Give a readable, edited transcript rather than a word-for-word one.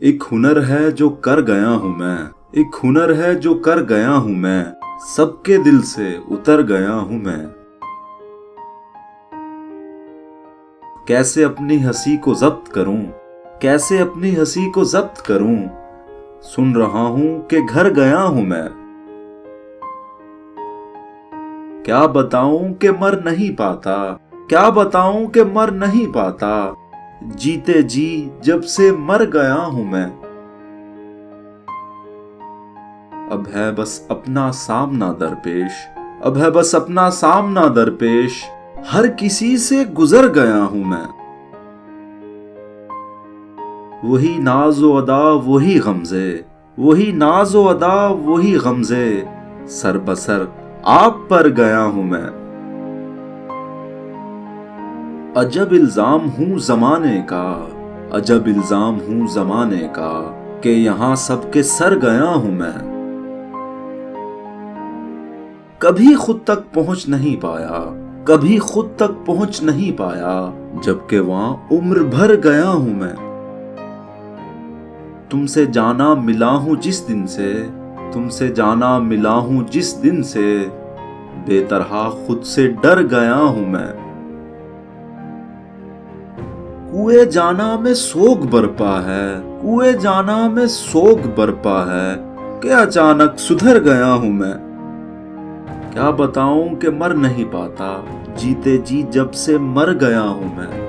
एक हुनर है जो कर गया हूं मैं, एक हुनर है जो कर गया हूं मैं, सबके दिल से उतर गया हूं मैं। कैसे अपनी हंसी को जब्त करूं, कैसे अपनी हंसी को जब्त करूं, सुन रहा हूं कि घर गया हूं मैं। क्या बताऊं कि मर नहीं पाता, क्या बताऊं कि मर नहीं पाता, जीते जी जब से मर गया हूं मैं। अब है बस अपना सामना दरपेश, अब है बस अपना सामना दरपेश, हर किसी से गुजर गया हूं मैं। वही नाज़ो अदा वही गमज़े, वही नाज़ो अदा वही गमज़े, सर बसर आप पर गया हूं मैं। अजब इल्जाम हूं जमाने का, अजब इल्जाम हूं जमाने का, कि यहां सबके सर गया हूं मैं। कभी खुद तक पहुंच नहीं पाया, कभी खुद तक पहुंच नहीं पाया, जबकि वहां उम्र भर गया हूं मैं। तुमसे जाना मिला हूं जिस दिन से, तुमसे जाना मिला हूं जिस दिन से, बेतरहा खुद से डर गया हूं मैं। कुएं जाना में सोग बरपा है, कुएं जाना में सोग बरपा है, कि अचानक सुधर गया हूं मैं। क्या बताऊं कि मर नहीं पाता, जीते जी जब से मर गया हूं मैं।